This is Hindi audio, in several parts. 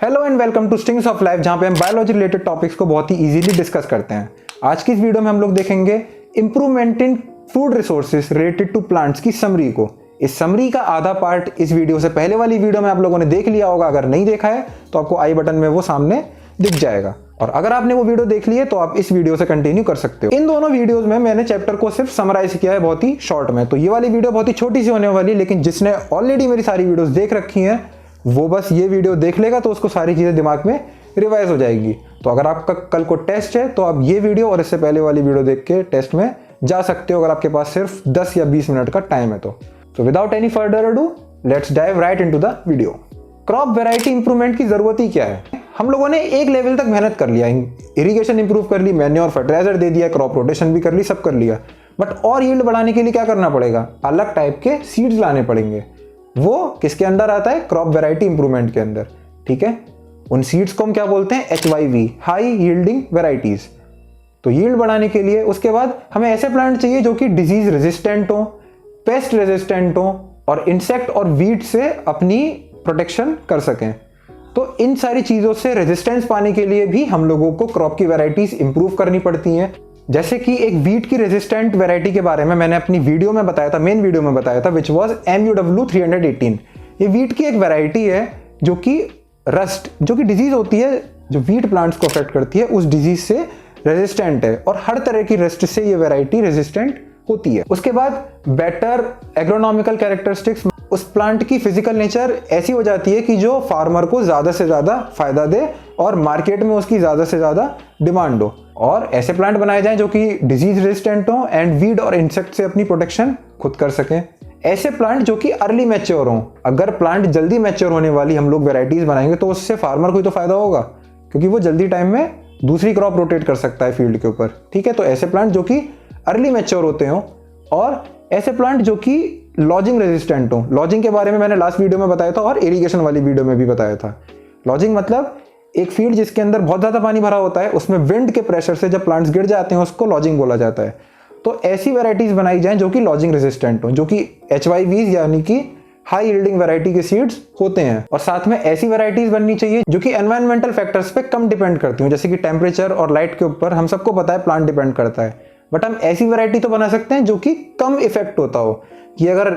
Hello and welcome two strings of life, जहां पे हम बायोलॉजी रिलेटेड टॉपिक्स को बहुत ही इजीली डिस्कस करते हैं। आज की इस वीडियो में हम लोग देखेंगे improvement in food resources related to plants की समरी को। इस समरी का आधा पार्ट इस वीडियो से पहले वाली वीडियो में आप लोगों ने देख लिया होगा। अगर नहीं देखा है तो आपको आई बटन में वो सामने दिख जाएगा, और अगर आपने वो वीडियो देख ली है तो आप इस वीडियो से कंटिन्यू कर सकते हो। इन दोनों वीडियोस में मैंने चैप्टर को सिर्फ समराइज किया है बहुत ही शॉर्ट में, तो ये वाली वीडियो बहुत ही छोटी सी होने वाली है, लेकिन जिसने ऑलरेडी मेरी सारी वीडियोस देख रखी हैं वो बस ये वीडियो देख लेगा तो उसको सारी चीजें दिमाग में रिवाइज हो जाएगी। तो अगर आपका कल को टेस्ट है तो आप ये वीडियो और इससे पहले वाली वीडियो देख के टेस्ट में जा सकते हो, अगर आपके पास सिर्फ 10 या 20 मिनट का टाइम है तो without any further ado let's dive right into the video. Crop variety improvement की जरूरत ही क्या है? हम लोगों ने एक लेवल तक मेहनत कर लिया, इरिगेशन इंप्रूव कर ली, मैन्योर फर्टिलाइजर दे दिया, क्रॉप रोटेशन भी कर ली, सब कर लिया, बट और यील्ड बढ़ाने के लिए क्या करना पड़ेगा? अलग टाइप के सीड्स लाने पड़ेंगे। वो किसके अंदर आता है? क्रॉप वेराइटी इंप्रूवमेंट के अंदर। ठीक है, उन सीड्स को हम क्या बोलते हैं? HYV, high yielding varieties. तो यील्ड बढ़ाने के लिए उसके बाद हमें ऐसे प्लांट चाहिए जो कि डिजीज रेजिस्टेंट हो, पेस्ट रेजिस्टेंट हो और इंसेक्ट और वीड से अपनी प्रोटेक्शन कर सकें। तो इन सारी चीजों से रेजिस्टेंस पाने के लिए भी हम लोगों को क्रॉप की वेराइटीज इंप्रूव करनी पड़ती हैं। जैसे कि एक वीट की रेजिस्टेंट वेराइटी के बारे में मैंने अपनी वीडियो में बताया था, मेन वीडियो में बताया था, विच वाज MUW 318। ये वीट की एक वेराइटी है जो कि रस्ट, जो कि डिजीज होती है जो वीट प्लांट्स को अफेक्ट करती है, उस डिजीज से रेजिस्टेंट है और हर तरह की रस्ट से ये वेराइटी रेजिस्टेंट होती है। उसके बाद बेटर एग्रोनॉमिकल कैरेक्टरिस्टिक्स, उस प्लांट की फिजिकल नेचर ऐसी हो जाती है कि जो फार्मर को ज्यादा से ज्यादा फायदा दे और मार्केट में उसकी ज्यादा से ज्यादा डिमांड हो। और ऐसे प्लांट बनाए जाएं जो कि डिजीज रेजिस्टेंट हो एंड वीड और इंसेक्ट से अपनी प्रोटेक्शन खुद कर सकें। ऐसे प्लांट जो कि अर्ली मैच्योर हों। अगर प्लांट जल्दी मैच्योर होने वाली हम लोग वेराइटीज बनाएंगे तो उससे फार्मर को ही तो फायदा होगा, क्योंकि वो जल्दी टाइम में दूसरी क्रॉप रोटेट कर सकता है फील्ड के ऊपर। ठीक है, तो ऐसे प्लांट जो कि अर्ली मैच्योर होते हो, और ऐसे प्लांट जो कि लॉजिंग रेजिस्टेंट हो। लॉजिंग के बारे में मैंने लास्ट वीडियो में बताया था और इरिगेशन वाली वीडियो में भी बताया था। लॉजिंग मतलब एक फील्ड जिसके अंदर बहुत ज्यादा पानी भरा होता है, उसमें विंड के प्रेशर से जब प्लांट्स गिर जाते हैं उसको लॉजिंग बोला जाता है। तो ऐसी वेराइटीज बनाई जाएं जो कि लॉजिंग रेजिस्टेंट हो, जो कि HYVs यानी कि हाई यील्डिंग वैरायटी के सीड्स होते हैं। और साथ में ऐसी वैरायटीज बननी चाहिए जो कि एनवायरमेंटल फैक्टर्स पे कम डिपेंड करती हो, जैसे कि टेम्परेचर और लाइट के ऊपर हम सबको पता है प्लांट डिपेंड करता है, बट हम ऐसी वैरायटी तो बना सकते हैं जो कि कम इफेक्ट होता हो, कि अगर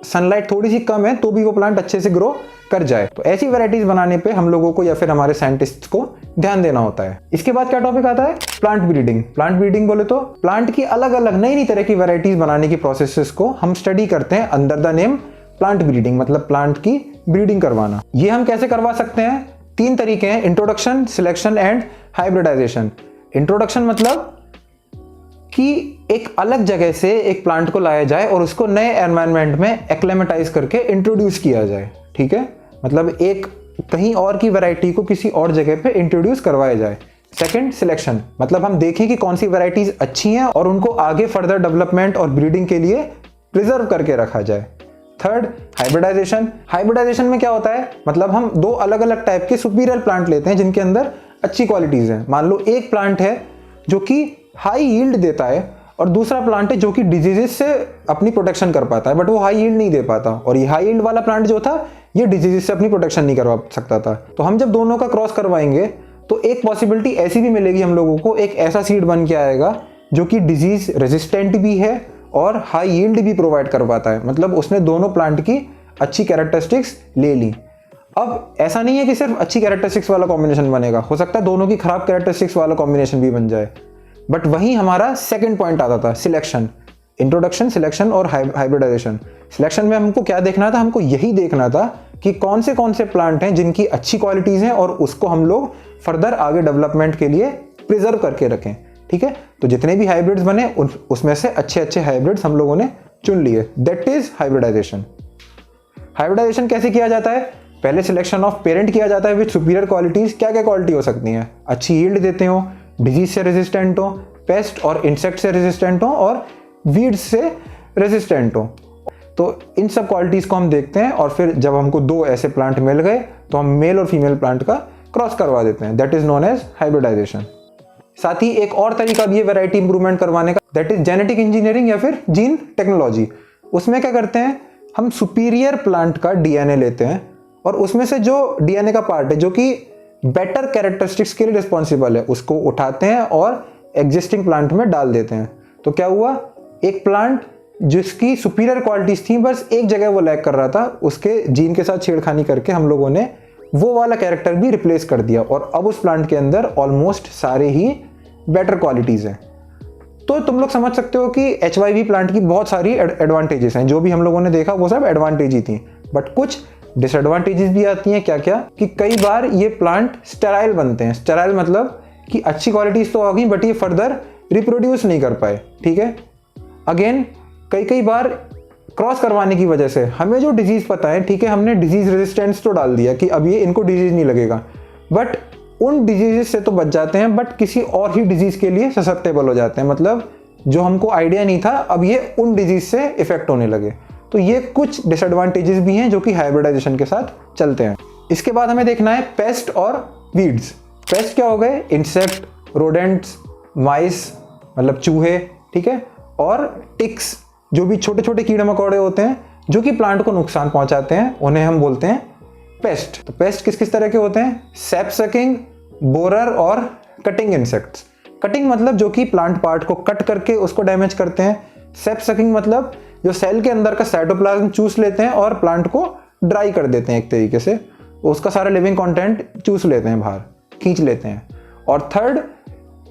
सनलाइट थोड़ी सी कम है तो भी वो प्लांट अच्छे से ग्रो कर जाए। तो ऐसी वैरायटीज बनाने पे हम लोगों को या फिर हमारे साइंटिस्ट्स को ध्यान देना होता है। इसके बाद क्या टॉपिक आता है? Plant breeding. प्लांट ब्रीडिंग बोले तो प्लांट की अलग अलग नई नई तरह की वैरायटीज बनाने की प्रोसेसेस को हम स्टडी करते हैं under the name plant breeding, मतलब प्लांट की ब्रीडिंग करवाना। ये हम कैसे करवा सकते हैं? 3 तरीके हैं, introduction, selection and hybridization. Introduction मतलब कि एक अलग जगह से एक प्लांट को लाया जाए और उसको नए एनवायरनमेंट में एक्लेमेटाइज करके इंट्रोड्यूस किया जाए। ठीक है, मतलब एक कहीं और की वैरायटी को किसी और जगह पे इंट्रोड्यूस करवाया जाए। सेकंड, सिलेक्शन, मतलब हम देखें कि कौन सी वैरायटीज अच्छी हैं और उनको आगे फर्दर डेवलपमेंट और ब्रीडिंग के लिए प्रिजर्व करके रखा जाए। Third, hybridisation. हाइब्रिडाइजेशन में क्या होता है? मतलब हम 2 अलग अलग टाइप के सुपीरियर प्लांट लेते हैं जिनके अंदर अच्छी क्वालिटीज हैं। मान लो एक प्लांट है जो कि हाई यील्ड देता है और दूसरा प्लांट है जो कि डिजीजेस से अपनी प्रोटेक्शन कर पाता है, बट वो हाई यील्ड नहीं दे पाता, और ये हाई यील्ड वाला प्लांट जो था ये डिजीजेस से अपनी प्रोटेक्शन नहीं करवा सकता था। तो हम जब दोनों का क्रॉस करवाएंगे तो एक पॉसिबिलिटी ऐसी भी मिलेगी हम लोगों को, एक ऐसा सीड बन के आएगा जो कि डिजीज रेजिस्टेंट भी है और हाई यील्ड भी प्रोवाइड कर पाता है। मतलब उसने दोनों प्लांट की अच्छी कैरेक्टरिस्टिक्स ले ली। अब ऐसा नहीं है कि सिर्फ अच्छी कैरेक्टरिस्टिक्स वाला कॉम्बिनेशन बनेगा, हो सकता है दोनों की खराब कैरेक्टरिस्टिक्स वाला कॉम्बिनेशन भी बन जाए। बट वही हमारा सेकंड पॉइंट आता था, सिलेक्शन। इंट्रोडक्शन, सिलेक्शन और हाइब्रिडाइजेशन। सिलेक्शन में हमको क्या देखना था? हमको यही देखना था कि कौन से प्लांट हैं जिनकी अच्छी क्वालिटीज हैं और उसको हम लोग फर्दर आगे डेवलपमेंट के लिए प्रिजर्व करके रखें। ठीक है, तो जितने भी हाइब्रिड्स बने उसमें से अच्छे हाइब्रिड्स हम लोगों ने चुन लिए, दैट इज हाइब्रिडाइजेशन। हाइब्रिडाइजेशन कैसे किया जाता है? पहले सिलेक्शन ऑफ पेरेंट किया जाता है विद सुपीरियर क्वालिटीज। क्या क्या क्वालिटी हो सकती है? अच्छी यील्ड देते हो, डिजीज से रेजिस्टेंट हो, पेस्ट और इंसेक्ट से रेजिस्टेंट हो और वीड्स से रेजिस्टेंट हो। तो इन सब क्वालिटीज को हम देखते हैं और फिर जब हमको 2 ऐसे प्लांट मिल गए तो हम मेल और फीमेल प्लांट का क्रॉस करवा देते हैं, that is known as hybridization. साथ ही एक और तरीका भी है वैरायटी इंप्रूवमेंट करवाने का, दैट इज जेनेटिक इंजीनियरिंग या फिर जीन टेक्नोलॉजी। उसमें क्या करते हैं? हम सुपीरियर प्लांट का DNA लेते हैं और उसमें से जो डीएनए का पार्ट है जो कि बेटर कैरेक्टरिस्टिक्स के लिए रिस्पॉन्सिबल है उसको उठाते हैं और एग्जिस्टिंग प्लांट में डाल देते हैं। तो क्या हुआ, एक प्लांट जिसकी सुपीरियर क्वालिटीज थी बस एक जगह वो लैक कर रहा था, उसके जीन के साथ छेड़खानी करके हम लोगों ने वो वाला कैरेक्टर भी रिप्लेस कर दिया और अब उस प्लांट के अंदर ऑलमोस्ट सारे ही बेटर क्वालिटीज़ हैं। तो तुम लोग समझ सकते हो कि HYV प्लांट की बहुत सारी एडवांटेजेस हैं। जो भी हम लोगों ने देखा वो सब एडवांटेज ही थी, बट कुछ डिसएडवांटेजेस भी आती हैं। क्या क्या कि कई बार ये प्लांट स्टेराइल बनते हैं। स्टेराइल मतलब कि अच्छी क्वालिटीज़ तो आ गई बट ये फर्दर रिप्रोड्यूस नहीं कर पाए। ठीक है, अगेन कई बार क्रॉस करवाने की वजह से हमें जो डिजीज़ पता है, ठीक है, हमने डिजीज़ रेजिस्टेंस तो डाल दिया कि अब ये इनको डिजीज़ नहीं लगेगा, बट उन डिजीज़ से तो बच जाते हैं बट किसी और ही डिजीज़ के लिए ससेप्टेबल हो जाते हैं। मतलब जो हमको आइडिया नहीं था अब ये उन डिजीज़ से इफेक्ट होने लगे। तो ये कुछ डिसएडवांटेजेस भी हैं जो कि हाइब्रिडाइजेशन के साथ चलते हैं। इसके बाद हमें देखना है पेस्ट और वीड्स। पेस्ट क्या हो गए, इंसेक्ट, रोडेंट्स, माइस मतलब चूहे, ठीक है, और टिक्स जो भी छोटे छोटे कीड़े मकोड़े होते हैं जो कि प्लांट को नुकसान पहुंचाते हैं, उन्हें हम बोलते हैं पेस्ट। तो पेस्ट किस किस तरह के होते हैं, सैप सकिंग, बोरर और कटिंग इंसेक्ट्स। कटिंग मतलब जो कि प्लांट पार्ट को कट करके उसको डैमेज करते हैं। सैप सकिंग मतलब जो सेल के अंदर का साइटोप्लाज्म चूस लेते हैं और प्लांट को ड्राई कर देते हैं, एक तरीके से उसका सारा लिविंग कंटेंट चूस लेते हैं, बाहर खींच लेते हैं। और थर्ड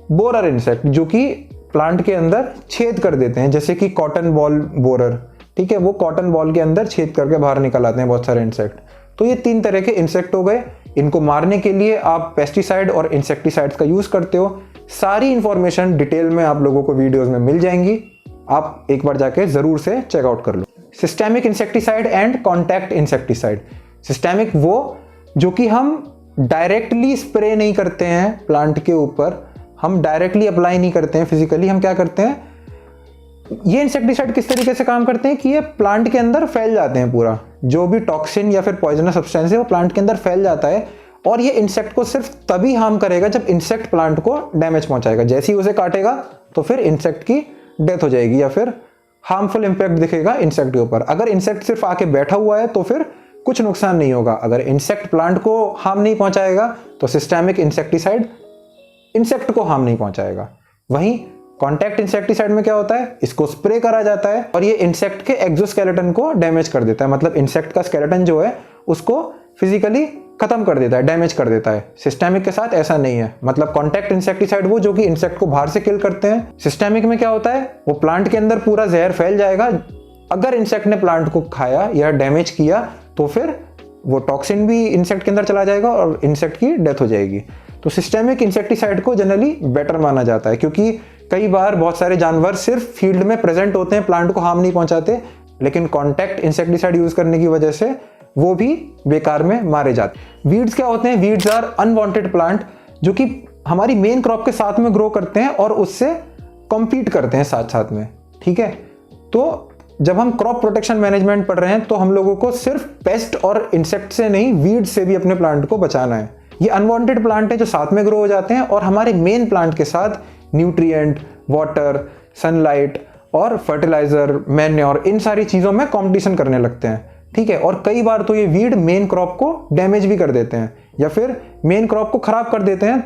बोरर इंसेक्ट जो कि प्लांट के अंदर छेद कर देते हैं, जैसे कि कॉटन बॉल बोरर, ठीक है, वो कॉटन बॉल के अंदर छेद करके बाहर निकल आते हैं बहुत सारे इंसेक्ट। तो ये 3 तरह के इंसेक्ट हो गए। इनको मारने के लिए आप पेस्टिसाइड और इंसेक्टिसाइड्स का यूज करते हो। सारी इंफॉर्मेशन डिटेल में आप लोगों को वीडियोस में मिल जाएंगी, आप एक बार जाके जरूर से चेकआउट कर लो। Systemic insecticide and contact insecticide. Systemic वो जो कि हम डायरेक्टली स्प्रे नहीं करते हैं प्लांट के ऊपर, हम डायरेक्टली अप्लाई नहीं करते हैं फिजिकली, हम क्या करते हैं, ये इंसेक्टिसाइड किस तरीके से काम करते हैं कि ये प्लांट के अंदर फैल जाते हैं। पूरा जो भी टॉक्सिन या फिर पॉइजनस सब्सटेंस है वो प्लांट के अंदर फैल जाता है और ये इंसेक्ट को सिर्फ तभी हार्म करेगा जब इंसेक्ट प्लांट को डैमेज पहुंचाएगा। जैसे ही उसे काटेगा तो फिर इंसेक्ट की डेथ हो जाएगी या फिर हार्मफुल इंपैक्ट दिखेगा इंसेक्ट के ऊपर। अगर इंसेक्ट सिर्फ आके बैठा हुआ है तो फिर कुछ नुकसान नहीं होगा। अगर इंसेक्ट प्लांट को हार्म नहीं पहुंचाएगा तो सिस्टेमिक इंसेक्टिसाइड इंसेक्ट को हार्म नहीं पहुंचाएगा। वहीं कॉन्टैक्ट इंसेक्टिसाइड में क्या होता है, इसको स्प्रे करा जाता है और ये इंसेक्ट के एक्सोस्केलेटन को डैमेज कर देता है। मतलब इंसेक्ट का स्केलेटन जो है उसको फिजिकली खत्म कर देता है, डैमेज कर देता है। सिस्टेमिक के साथ ऐसा नहीं है। मतलब कॉन्टैक्ट इंसेक्टिसाइड वो जो कि इंसेक्ट को बाहर से किल करते हैं। सिस्टेमिक में क्या होता है, वो प्लांट के अंदर पूरा जहर फैल जाएगा। अगर इंसेक्ट ने प्लांट को खाया या डैमेज किया तो फिर वो टॉक्सिन भी इंसेक्ट के अंदर चला जाएगा और इंसेक्ट की डेथ हो जाएगी। तो सिस्टेमिक इंसेक्टिसाइड को जनरली बेटर माना जाता है क्योंकि कई बार बहुत सारे जानवर सिर्फ फील्ड में प्रेजेंट होते हैं, प्लांट को हार्म नहीं पहुंचाते, लेकिन कॉन्टैक्ट इंसेक्टिसाइड यूज करने की वजह से वो भी बेकार में मारे जाते हैं। वीड्स क्या होते हैं, वीड्स आर अनवांटेड प्लांट जो कि हमारी मेन क्रॉप के साथ में ग्रो करते हैं और उससे कॉम्पीट करते हैं साथ साथ में। ठीक है, तो जब हम क्रॉप प्रोटेक्शन मैनेजमेंट पढ़ रहे हैं तो हम लोगों को सिर्फ पेस्ट और इंसेक्ट से नहीं, वीड से भी अपने प्लांट को बचाना है। ये अनवांटेड प्लांट है जो साथ में ग्रो हो जाते हैं और हमारे मेन प्लांट के साथ न्यूट्रिएंट, वाटर, सनलाइट और फर्टिलाइजर, मैन्योर, इन सारी चीज़ों में कंपटीशन करने लगते हैं। ठीक है, और कई बार तो ये वीड मेन क्रॉप को डैमेज भी कर देते हैं या फिर मेन क्रॉप को खराब कर देते हैं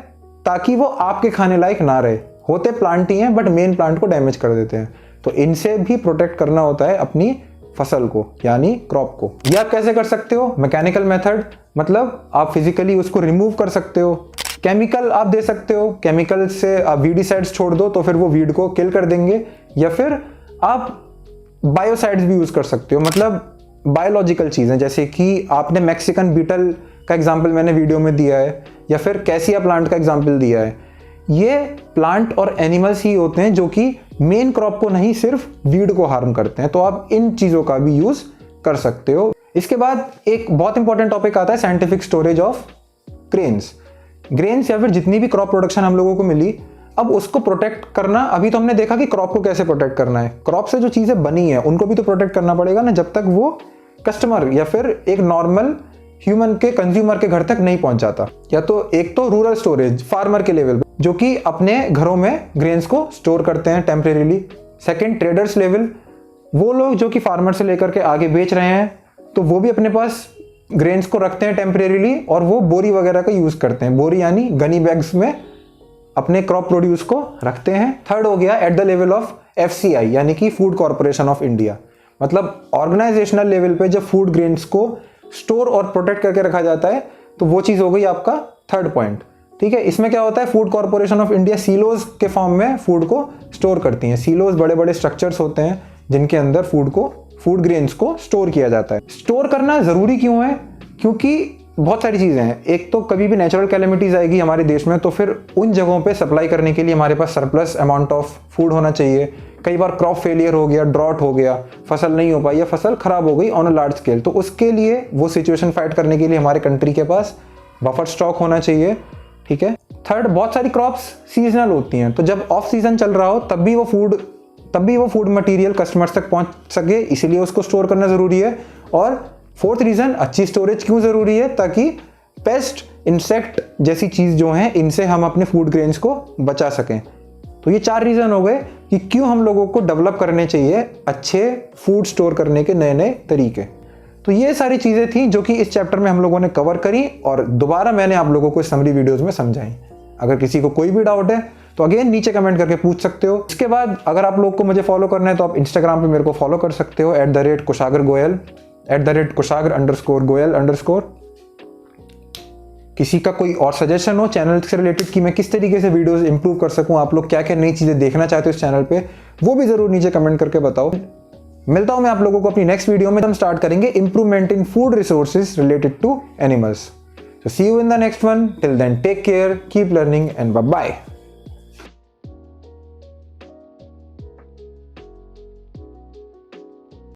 ताकि वो आपके खाने लायक ना रहे। होते प्लांट ही हैं बट मेन प्लांट को डैमेज कर देते हैं। तो इनसे भी प्रोटेक्ट करना होता है अपनी फसल को, यानी क्रॉप को। ये आप कैसे कर सकते हो, मैकेनिकल मेथड, मतलब आप फिजिकली उसको रिमूव कर सकते हो। केमिकल आप दे सकते हो, केमिकल से आप वीडिसाइड्स छोड़ दो तो फिर वो वीड को किल कर देंगे, या फिर आप बायोसाइड्स भी यूज कर सकते हो, मतलब बायोलॉजिकल चीज़ें, जैसे कि आपने मैक्सिकन बीटल का एग्जाम्पल मैंने वीडियो में दिया है या फिर कैसिया प्लांट का एग्जाम्पल दिया है। ये प्लांट और एनिमल्स ही होते हैं जो कि मेन क्रॉप को नहीं सिर्फ वीड को हार्म करते हैं। तो आप इन चीज़ों का भी यूज कर सकते हो। इसके बाद एक बहुत इंपॉर्टेंट टॉपिक आता है scientific storage of grains. Grains या फिर जितनी भी क्रॉप प्रोडक्शन हम लोगों को मिली, अब उसको प्रोटेक्ट करना। अभी तो हमने देखा कि क्रॉप को कैसे प्रोटेक्ट करना है, क्रॉप से जो चीज़ें बनी है उनको भी तो प्रोटेक्ट करना पड़ेगा ना, जब तक वो कस्टमर या फिर एक नॉर्मल ह्यूमन के, कंज्यूमर के घर तक नहीं पहुंच जाता। या तो एक तो रूरल स्टोरेज, फार्मर के लेवल पे जो कि अपने घरों में ग्रेन्स को स्टोर करते हैं टेम्परेरीली। सेकंड, ट्रेडर्स लेवल, वो लोग जो कि फार्मर से लेकर के आगे बेच रहे हैं, तो वो भी अपने पास ग्रेन्स को रखते हैं टेम्परेरीली और वो बोरी वगैरह का यूज़ करते हैं। बोरी यानी गनी बैग्स में अपने क्रॉप प्रोड्यूस को रखते हैं। थर्ड हो गया at the level of FCI यानी कि फूड कॉरपोरेशन ऑफ इंडिया, मतलब ऑर्गेनाइजेशनल लेवल पे जब फूड ग्रेन्स को स्टोर और प्रोटेक्ट करके रखा जाता है तो वो चीज़ हो गई आपका थर्ड पॉइंट। ठीक है, इसमें क्या होता है, फूड कॉरपोरेशन ऑफ इंडिया सीलोज के फॉर्म में फूड को स्टोर करती हैं। सीलोज बड़े बड़े स्ट्रक्चर्स होते हैं जिनके अंदर फूड ग्रेन्स को स्टोर किया जाता है। स्टोर करना ज़रूरी क्यों है? क्योंकि बहुत सारी चीज़ें हैं। एक तो कभी भी नेचुरल कैलेमिटीज़ आएगी हमारे देश में तो फिर उन जगहों पे सप्लाई करने के लिए हमारे पास सरप्लस अमाउंट ऑफ फूड होना चाहिए। कई बार क्रॉप फेलियर हो गया, ड्रॉट हो गया, फसल नहीं हो पाई या फसल खराब हो गई ऑन अ लार्ज स्केल, तो उसके लिए वो सिचुएशन फाइट करने के लिए हमारे कंट्री के पास बफर स्टॉक होना चाहिए। ठीक है। थर्ड, बहुत सारी क्रॉप्स सीजनल होती हैं, तो जब ऑफ सीजन चल रहा हो तब भी वो फूड मटेरियल कस्टमर्स तक पहुंच सके, इसीलिए उसको स्टोर करना ज़रूरी है। और फोर्थ रीज़न, अच्छी स्टोरेज क्यों ज़रूरी है? ताकि पेस्ट, इंसेक्ट जैसी चीज़ जो हैं इनसे हम अपने फूड ग्रेन्स को बचा सकें। तो ये 4 रीज़न हो गए कि क्यों हम लोगों को डेवलप करने चाहिए अच्छे फूड स्टोर करने के नए नए तरीके। तो ये सारी चीज़ें थी जो कि इस चैप्टर में हम लोगों ने कवर करी और दोबारा मैंने आप लोगों को समरी वीडियोज़ में समझाई। अगर किसी को कोई भी डाउट है तो अगेन नीचे कमेंट करके पूछ सकते हो। इसके बाद अगर आप लोग को मुझे फॉलो करना है तो आप इंस्टाग्राम पे मेरे को फॉलो कर सकते हो @कुशागर_गोयल @कुशागर_गोयल_। किसी का कोई और सजेशन हो चैनल से रिलेटेड कि मैं किस तरीके से वीडियोस इंप्रूव कर सकूं, आप लोग क्या क्या नई चीज़ें देखना चाहते हो इस चैनल पे, वो भी ज़रूर नीचे कमेंट करके बताओ। मिलता हूं मैं आप लोगों को अपनी नेक्स्ट वीडियो में। हम स्टार्ट करेंगे improvement in food resources related to animals. So see you in the next one. Till then, take care, keep learning, and bye bye.